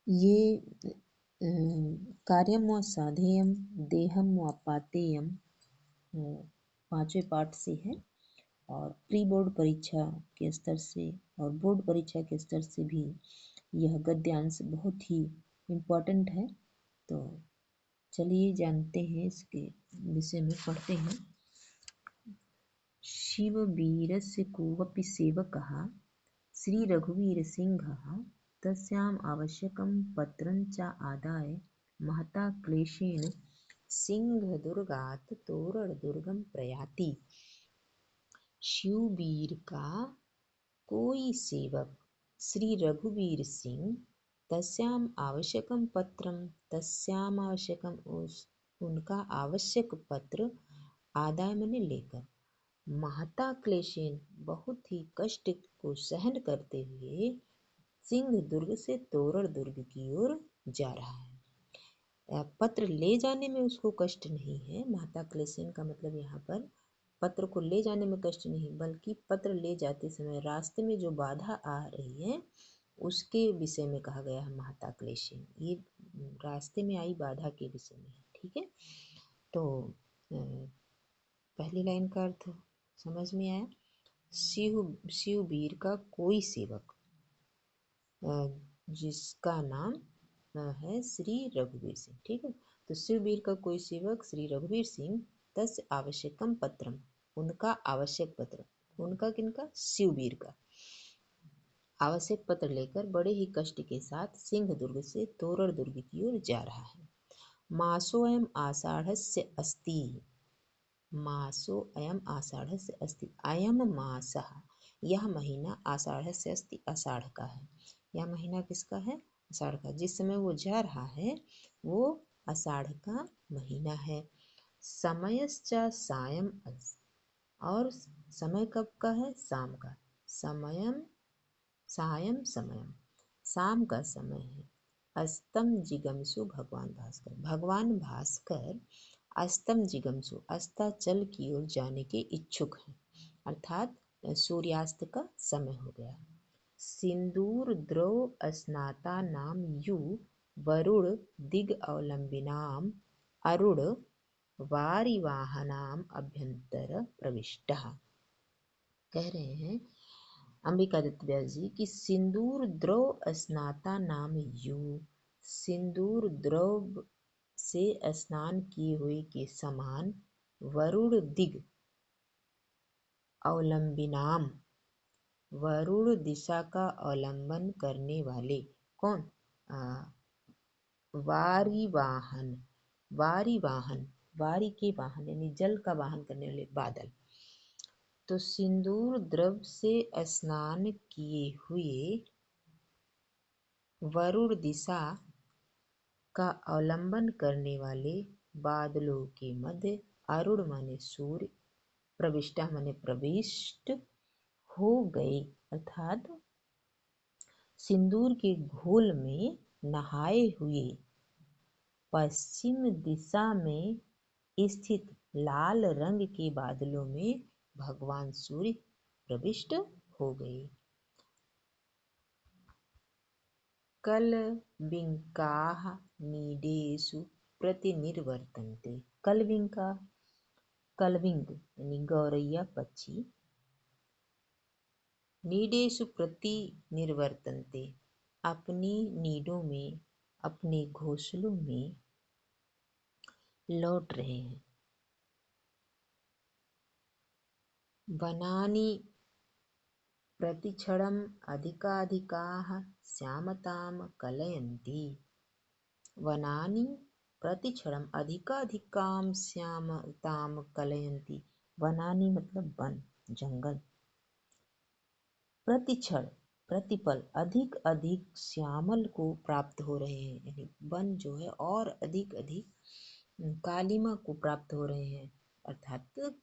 ये कार्यम व साधेयम देहम व पातेयम पांचवें पाठ से है। और प्री बोर्ड परीक्षा के स्तर से और बोर्ड परीक्षा के स्तर से भी यह गद्यांश बहुत ही इम्पोर्टेंट है। तो चलिए जानते हैं, इसके विषय में पढ़ते हैं। शिववीरस्य कोऽपि सेवकः श्रीरघुवीरसिंहः तस्याम् आवश्यकं पत्रं च आदाय महता क्लेशेन सिंहदुर्गात् तोरणदुर्गं प्रयाति। शिववीर का कोई सेवक श्री रघुवीर सिंह तस्याम आवश्यकम पत्रम, तस्याम आवश्यकम उनका आवश्यक पत्र आदाय मने लेकर, महता क्लेशेन बहुत ही कष्ट को सहन करते हुए सिंह दुर्ग से तोरण दुर्ग की ओर जा रहा है। पत्र ले जाने में उसको कष्ट नहीं है। महता क्लेशेन का मतलब यहाँ पर पत्र को ले जाने में कष्ट नहीं, बल्कि पत्र ले जाते समय रास्ते में जो बाधा आ रही है उसके विषय में कहा गया है महता क्लेशेन। ये रास्ते में आई बाधा के विषय में है। ठीक है, तो पहली लाइन का अर्थ समझ में आया। शिववीर का कोई सेवक, जिसका नाम है श्री रघुवीर सिंह। ठीक है, तो शिववीर का कोई सेवक श्री रघुवीर सिंह तस् आवश्यकम पत्रम, उनका आवश्यक पत्र, उनका किनका, शिववीर का आवश्यक पत्र लेकर बड़े ही कष्ट के साथ सिंह दुर्ग से तोरण दुर्ग की ओर जा रहा है। मासोऽयं आषाढ़स्य अस्ति, मासोऽयं आषाढ़स्य अस्ति, अयम मासः, यह महीना आषाढ़स्य अस्ति, आषाढ़ का है। यह महीना किसका है, आषाढ़ का। जिस समय वो जा रहा है वो आषाढ़ का महीना है। समयश्च सायं, और समय कब का है, शाम का। समयम सायं समयम, शाम का समय है। अस्तम जिगमसु, भगवान भास्कर, भगवान भास्कर अस्तम जिगमसु, अस्ताचल की ओर जाने के इच्छुक हैं, अर्थात सूर्यास्त का समय हो गया। सिंदूर द्रव स्नाता नाम यु वरुण दिग अवलंबिनाम अरुण वारिवाहनाम अभ्यंतर प्रविष्टः। कह रहे हैं अंबिकादित्य व्यास जी कि सिंदूर द्रव स्नाता नाम यू, सिंदूर द्रव से स्नान किए हुए के समान, वरुण दिग अवलंबिनाम, वरुण दिशा का अवलंबन करने वाले, कौन, वारिवाहन, वारिवाहन, वारी के वाहन यानी जल का वाहन करने वाले बादल। तो सिंदूर द्रव से स्नान किए हुए वरुण दिशा का अवलंबन करने वाले बादलों के मध्य अरुण माने सूर्य, प्रविष्टा माने प्रविष्ट हो गए, अर्थात सिंदूर के घोल में नहाए हुए पश्चिम दिशा में स्थित लाल रंग के बादलों में भगवान सूर्य प्रविष्ट हो गए। कलबिंकाः नीडेषु प्रतिनिर्वर्तन्ते, कलबिंका, कलबिंग यानी गौरैया पक्षी, नीडेषु प्रतिनिर्वर्तन्ते, अपनी नीडों में, अपने घोंसलों में लौट रहे हैं। वनानि प्रतिक्षणम् अधिकाधिकाः श्यामतां कलयन्ति, वनानि प्रतिक्षणम् अधिकाधिकां श्यामतां कलयन्ति, वनानि मतलब वन, जंगल, प्रतिक्षण प्रतिपल अधिक अधिक श्यामल को प्राप्त हो रहे हैं, यानी वन जो है और अधिक अधिक कालिमा को प्राप्त हो रहे हैं, अर्थात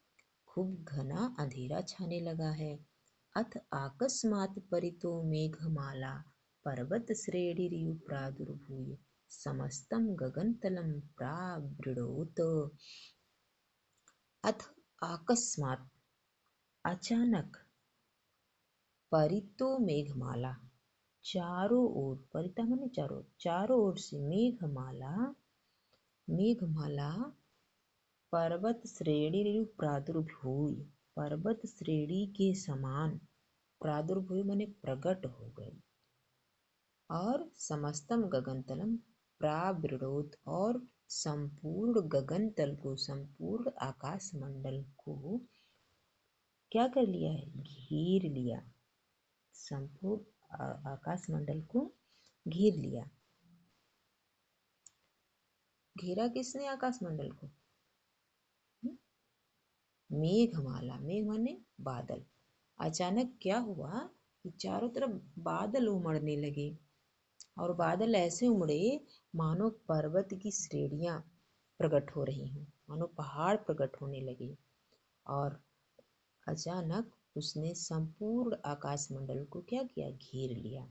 खूब घना अंधेरा छाने लगा है। अथ आकस्मात् परितो मेघमाला पर्वत श्रेणिरिव प्रादुर्भूय समस्तं गगनतलं प्रावृणोत। अथ अचानक परितो मेघमाला, चारों ओर, परिता माने चारों, चारों ओर से मेघमाला, मेघमाला पर्वत श्रेणी प्रादुर्भूय, पर्वत श्रेणी के समान, प्रादुर्भूय माने प्रकट हो गई, और समस्तम गगनतलम प्रावृणोत, और संपूर्ण गगन तल को, संपूर्ण आकाश मंडल को क्या कर लिया है, घेर लिया, संपूर्ण आकाश मंडल को घेर लिया। घेरा किसने आकाश मंडल को, मेघमाला, मेघ माने बादल। अचानक क्या हुआ कि चारों तरफ बादल उमड़ने लगे, और बादल ऐसे उमड़े मानो पर्वत की श्रेणियां प्रकट हो रही हूँ, मानो पहाड़ प्रकट होने लगे, और अचानक उसने संपूर्ण आकाश मंडल को क्या किया, घेर लिया।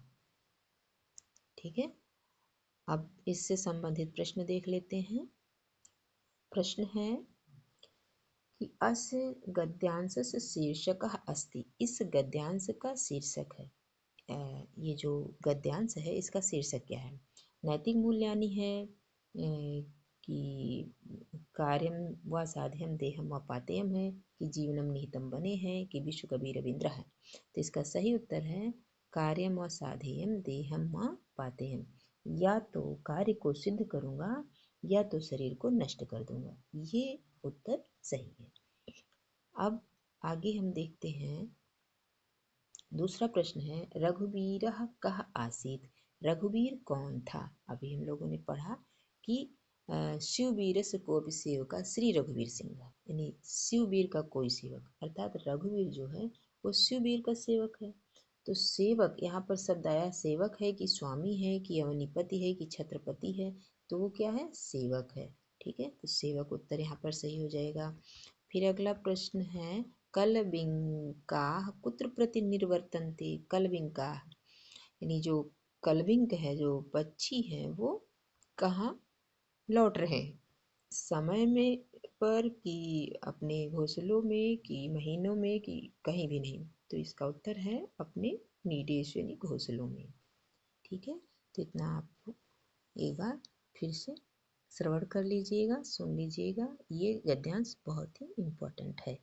ठीक है, अब इससे संबंधित प्रश्न देख लेते हैं। प्रश्न है कि अस्य गद्यांशस्य शीर्षकः अस्ति, इस गद्यांश का शीर्षक है, ये जो गद्यांश है इसका शीर्षक क्या है। नैतिक मूल्यानि है कि कार्यम व साध्यम देहम व पातेयम है, कि जीवनम निहितम बने हैं, कि विश्व कवि रविंद्र है। तो इसका सही उत्तर है कार्यम व साधेयम देहम व पातेयम, या तो कार्य को सिद्ध करूँगा या तो शरीर को नष्ट कर दूंगा, ये उत्तर सही है। अब आगे हम देखते हैं, दूसरा प्रश्न है रघुवीर कह आसीत, रघुवीर कौन था। अभी हम लोगों ने पढ़ा कि शिववीर से कोपि सेवका श्री रघुवीर सिंह, यानी शिववीर का कोई सेवक, अर्थात रघुवीर जो है वो शिववीर का सेवक है। तो सेवक यहाँ पर शब्द आया, सेवक है कि स्वामी है कि अवनिपति है कि छत्रपति है, तो वो क्या है, सेवक है। ठीक है, तो सेवक उत्तर यहाँ पर सही हो जाएगा। फिर अगला प्रश्न है कलबिंकाः कुत्र प्रति निर्वर्तन्ते, कलबिंकाः यानी जो कलबिंक है, जो पक्षी है, वो कहाँ लौट रहे हैं, समय में पर कि अपने घोंसलों में कि महीनों में कि कहीं भी नहीं। तो इसका उत्तर है अपने निदेश यानी घोंसलों में। ठीक है, तो इतना आप एक बार फिर से श्रवण कर लीजिएगा, सुन लीजिएगा, ये गद्यांश बहुत ही इम्पोर्टेंट है।